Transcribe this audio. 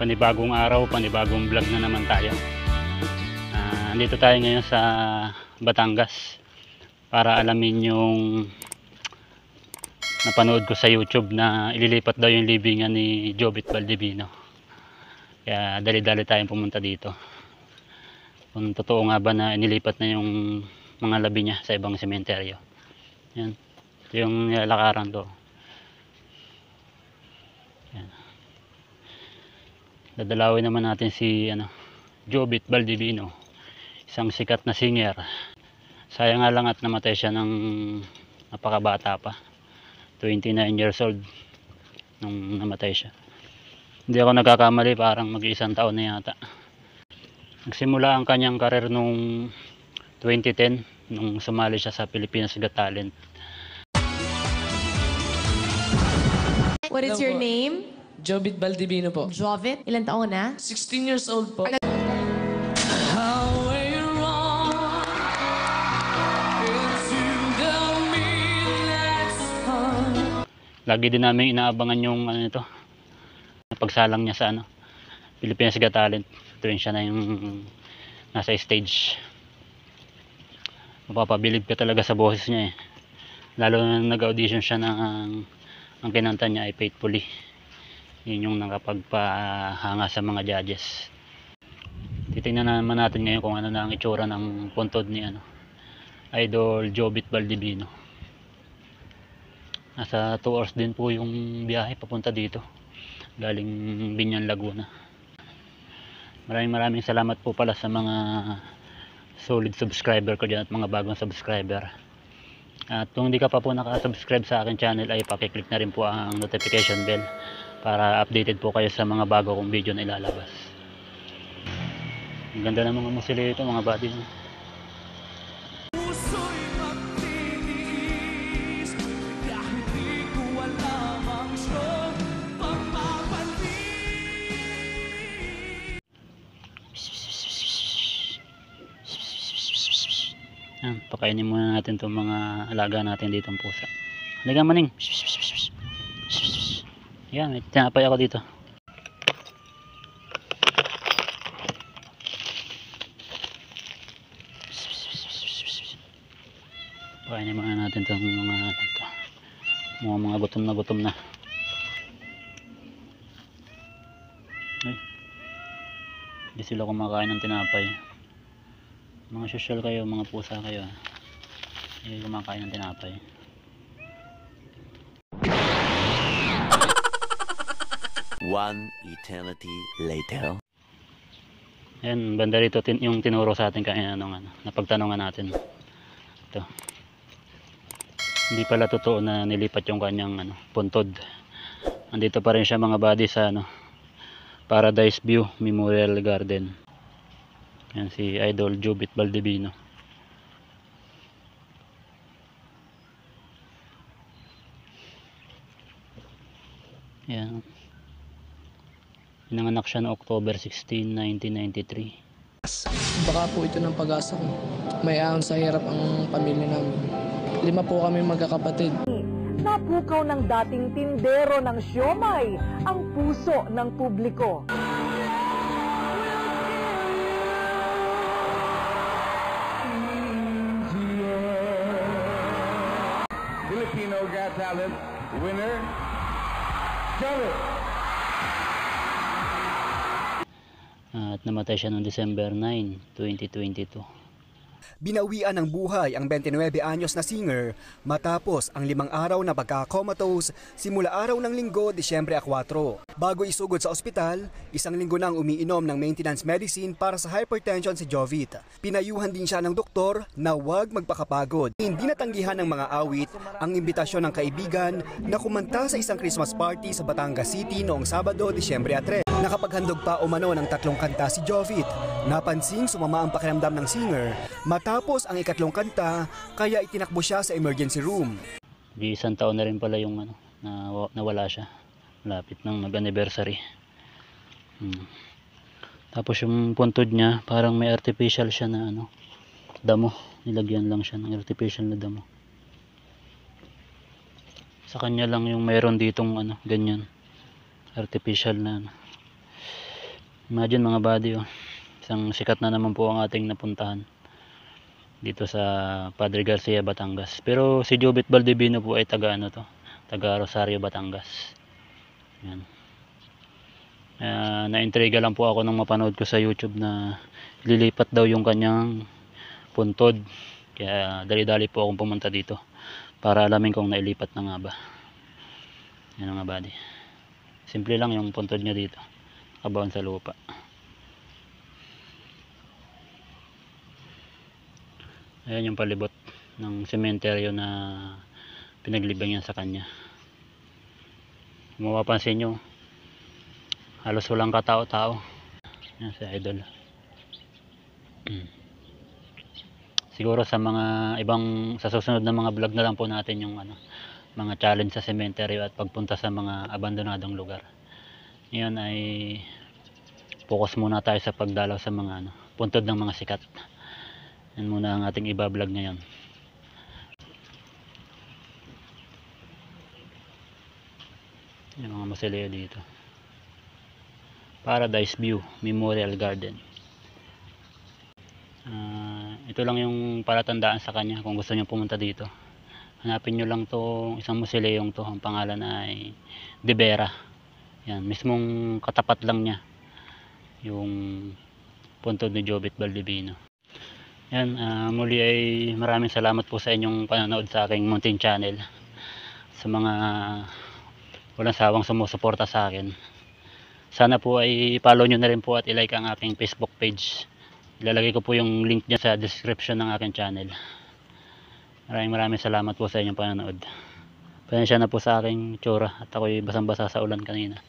Panibagong araw, panibagong vlog na naman tayo. Andito tayo ngayon sa Batangas para alamin yung napanood ko sa YouTube na ililipat daw yung libingan ni Jovit Valdivino. Kaya dali-dali tayong pumunta dito. Kung totoo nga ba na inilipat na yung mga labi niya sa ibang sementeryo. Yan. Ito yung lakaran to. Yan. Dadalawin naman natin si Jovit Valdivino, isang sikat na singer. Sayang nga lang at namatay siya ng napakabata pa, 29 years old nung namatay siya. Hindi ako nagkakamali, parang mag-isang taon na yata. Nagsimula ang kanyang karir nung 2010 nung sumali siya sa Pilipinas Got Talent. What is your name? Jovit Valdivino po. Jovit? Ilan taon na? 16 years old po. Lagi din namin inaabangan yung pagsalang niya sa Pilipinas Got Talent. Tuwing siya na yung nasa stage. Mapapabilib ka talaga sa boses niya eh. Lalo na nag-audition siya ng ang kinanta niya ay Faithfully. Yun yung nakapagpahanga sa mga judges. Titingnan naman natin ngayon kung ano na ang itsura ng puntod ni Idol Jovit Valdivino. Nasa 2 hours din po yung biyahe papunta dito, galing Binyan, Laguna. Maraming salamat po pala sa mga solid subscriber ko dyan at mga bagong subscriber. At kung hindi ka pa po nakasubscribe sa akin channel ay pakiclick na rin po ang notification bell para updated po kayo sa mga bago kong video na ilalabas. Ang ganda ng mga musili ito, mga buddy. Yan, pakainin muna natin itong mga alaga natin dito ng pusa. Halika maning. Yan, may tinapay ako dito. Pakainin muna natin itong mga gutom na. Ay, hindi sila kumakain ng tinapay. Mga social kayo, mga pusa kayo, hindi kumakain ng tinapay. One eternity later. Ayan, banda rito yung tinuro sa atin kaya napagtanungan natin. Ito. Hindi pala totoo na nilipat yung kanyang puntod. Andito pa rin siya, mga buddy, sa Paradise View Memorial Garden. Yan si Idol Jovit Valdivino. Yan. Pinanganak siya noong October 16, 1993. Baka po ito ng pag-asa ko. May ahon sa hirap ang pamilya namin. 5 po kami magkakapatid. Napukaw ng dating tindero ng siomay ang puso ng publiko. Filipino Got Talent winner, Jovit. At namatay siya noong December 9, 2022. Binawian ng buhay ang 29 anyos na singer matapos ang 5 araw na pagka-comatose simula araw ng Linggo, Disyembre 4. Bago isugod sa ospital, 1 linggo nang umiinom ng maintenance medicine para sa hypertension si Jovit. Pinayuhan din siya ng doktor na huwag magpakapagod. Hindi natanggihan ng mga awit ang imbitasyon ng kaibigan na kumanta sa isang Christmas party sa Batangas City noong Sabado, Disyembre 3. Nakapaghandog pa umano ng 3 kanta si Jovit. Napansing sumama ang pakiramdam ng singer matapos ang 3 kanta, kaya itinakbo siya sa emergency room. Di 1 taon na rin pala yung nawala siya. Lapit ng mag-anniversary. Tapos yung puntod niya, parang may artificial siya na damo. Nilagyan lang siya ng artificial na damo. Sa kanya lang yung mayroon ditong ganyan. Artificial na Imagine mga buddy, oh. Isang sikat na naman po ang ating napuntahan dito sa Padre Garcia, Batangas. Pero si Jobit Baldivino po ay taga taga Rosario, Batangas. Yan. Na-intriga lang po ako nung mapanood ko sa YouTube na lilipat daw yung kanyang puntod. Kaya dali-dali po akong pumunta dito para alamin kung nailipat na nga ba. Yan mga buddy. Simple lang yung puntod niya dito. Kabaon sa lupa. Ayan yung palibot ng sementeryo na pinaglibang yan sa kanya. Kung mapapansin nyo, halos walang katao-tao. Yan si Idol. Siguro sa mga ibang, sa susunod na mga vlog na lang po natin yung mga challenge sa sementeryo at pagpunta sa mga abandonadong lugar. Ngayon ay focus muna tayo sa pagdalaw sa mga puntod ng mga sikat. Yan muna ang ating iba-vlog ngayon. Yung mga masileo dito. Paradise View Memorial Garden. Ito lang yung palatandaan sa kanya kung gusto niyo pumunta dito. Hanapin nyo lang to isang musileyong to. Ang pangalan ay De Vera. Yan, mismong katapat lang niya yung puntod ni Jobit Baldivino. Yan, muli ay maraming salamat po sa inyong panonood sa aking munting channel. Sa mga walang sawang sumusuporta sa akin. Sana po ay follow nyo na rin po at ilike ang aking Facebook page. Ilalagay ko po yung link niya sa description ng aking channel. Maraming salamat po sa inyong panonood. Pasensya na po sa aking tsura at ako'y basang-basa sa ulan kanina.